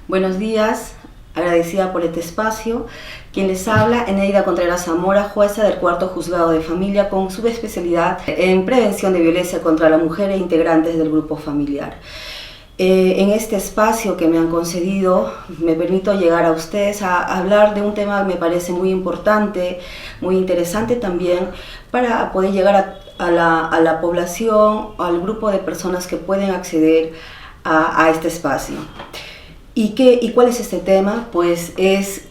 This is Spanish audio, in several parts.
Buenos días, agradecida por este espacio. Quien les habla, Eneida Contreras Zamora, jueza del Cuarto Juzgado de Familia con subespecialidad en prevención de violencia contra la mujer e integrantes del grupo familiar. En este espacio que me han concedido, me permito llegar a ustedes a hablar de un tema que me parece muy importante, muy interesante también, para poder llegar a la población, al grupo de personas que pueden acceder a este espacio. ¿Y cuál es este tema? Pues es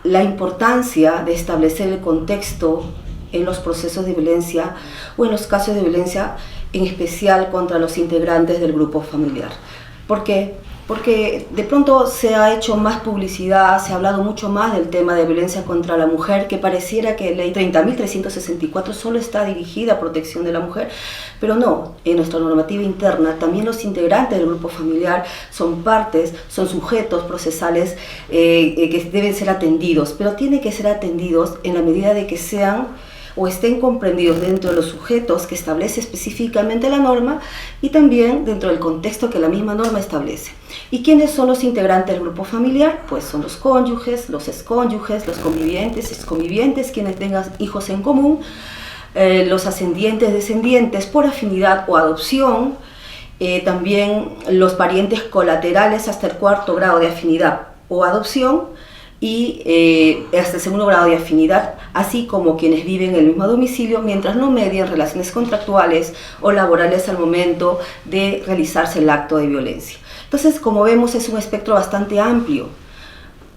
la importancia de establecer el contexto en los procesos de violencia o en los casos de violencia, en especial contra los integrantes del grupo familiar. ¿Por qué? Porque de pronto se ha hecho más publicidad, se ha hablado mucho más del tema de violencia contra la mujer, que pareciera que la ley 30.364 solo está dirigida a protección de la mujer, pero no, en nuestra normativa interna también los integrantes del grupo familiar son partes, son sujetos procesales que deben ser atendidos, pero tienen que ser atendidos en la medida de que sean o estén comprendidos dentro de los sujetos que establece específicamente la norma y también dentro del contexto que la misma norma establece. ¿Y quiénes son los integrantes del grupo familiar? Pues son los cónyuges, los excónyuges, los convivientes, exconvivientes, quienes tengan hijos en común, los ascendientes, descendientes por afinidad o adopción, también los parientes colaterales hasta el cuarto grado de afinidad o adopción, y hasta el segundo grado de afinidad, así como quienes viven en el mismo domicilio mientras no medien relaciones contractuales o laborales al momento de realizarse el acto de violencia. Entonces, como vemos, es un espectro bastante amplio,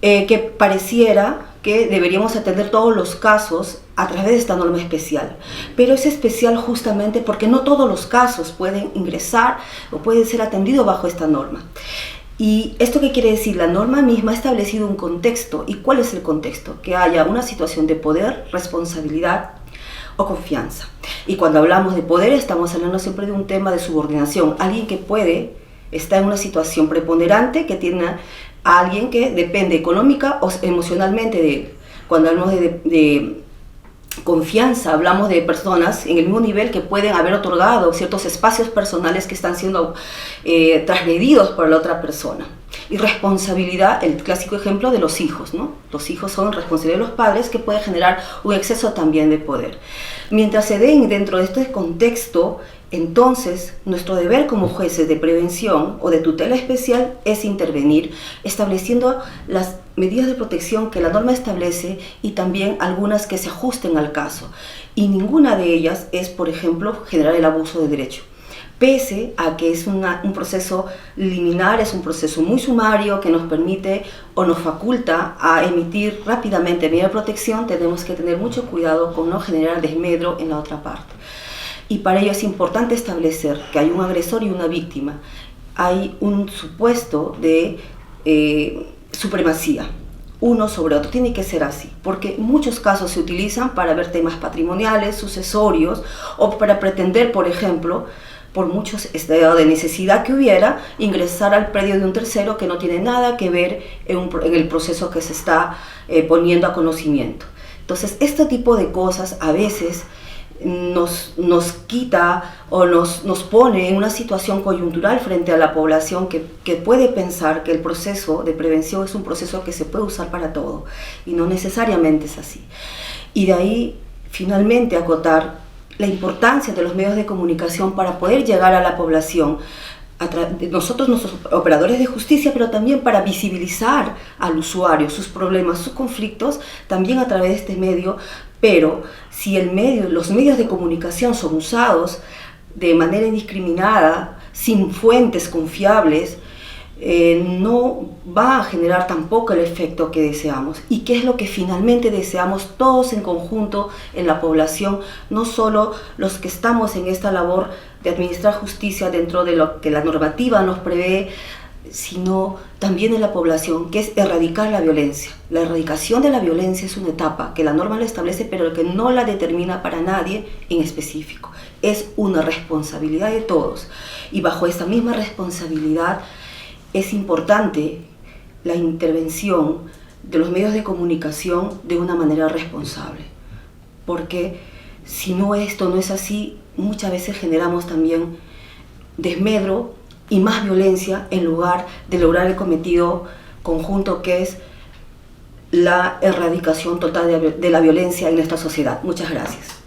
que pareciera que deberíamos atender todos los casos a través de esta norma especial, pero es especial justamente porque no todos los casos pueden ingresar o pueden ser atendidos bajo esta norma. ¿Y esto qué quiere decir? La norma misma ha establecido un contexto. ¿Y cuál es el contexto? Que haya una situación de poder, responsabilidad o confianza. Y cuando hablamos de poder estamos hablando siempre de un tema de subordinación. Alguien que está en una situación preponderante, que tiene a alguien que depende económica o emocionalmente de él. Cuando hablamos de confianza, hablamos de personas en el mismo nivel que pueden haber otorgado ciertos espacios personales que están siendo transgredidos por la otra persona. Y responsabilidad, el clásico ejemplo de los hijos, ¿no? Los hijos son responsabilidad de los padres, que puede generar un exceso también de poder. Mientras se den dentro de este contexto, entonces nuestro deber como jueces de prevención o de tutela especial es intervenir, estableciendo las medidas de protección que la norma establece y también algunas que se ajusten al caso. Y ninguna de ellas es, por ejemplo, generar el abuso de derecho. Pese a que es un proceso liminar, es un proceso muy sumario que nos permite o nos faculta a emitir rápidamente medida de protección, tenemos que tener mucho cuidado con no generar desmedro en la otra parte. Y para ello es importante establecer que hay un agresor y una víctima. Hay un supuesto de supremacía, uno sobre otro. Tiene que ser así, porque muchos casos se utilizan para ver temas patrimoniales, sucesorios, o para pretender, por ejemplo, por muchos estados de necesidad que hubiera, ingresar al predio de un tercero que no tiene nada que ver en el proceso que se está poniendo a conocimiento. Entonces, este tipo de cosas a veces nos quita o nos pone en una situación coyuntural frente a la población que puede pensar que el proceso de prevención es un proceso que se puede usar para todo, y no necesariamente es así. Y de ahí, finalmente, acotar la importancia de los medios de comunicación para poder llegar a la población, nosotros, nuestros operadores de justicia, pero también para visibilizar al usuario, sus problemas, sus conflictos, también a través de este medio. Pero si los medios de comunicación son usados de manera indiscriminada, sin fuentes confiables, no va a generar tampoco el efecto que deseamos. ¿Y qué es lo que finalmente deseamos todos en conjunto en la población? No solo los que estamos en esta labor de administrar justicia dentro de lo que la normativa nos prevé, sino también en la población, que es erradicar la violencia. La erradicación de la violencia es una etapa que la norma la establece, pero que no la determina para nadie en específico. Es una responsabilidad de todos. Y bajo esta misma responsabilidad es importante la intervención de los medios de comunicación de una manera responsable. Porque si no, esto no es así, muchas veces generamos también desmedro y más violencia en lugar de lograr el cometido conjunto que es la erradicación total de la violencia en nuestra sociedad. Muchas gracias.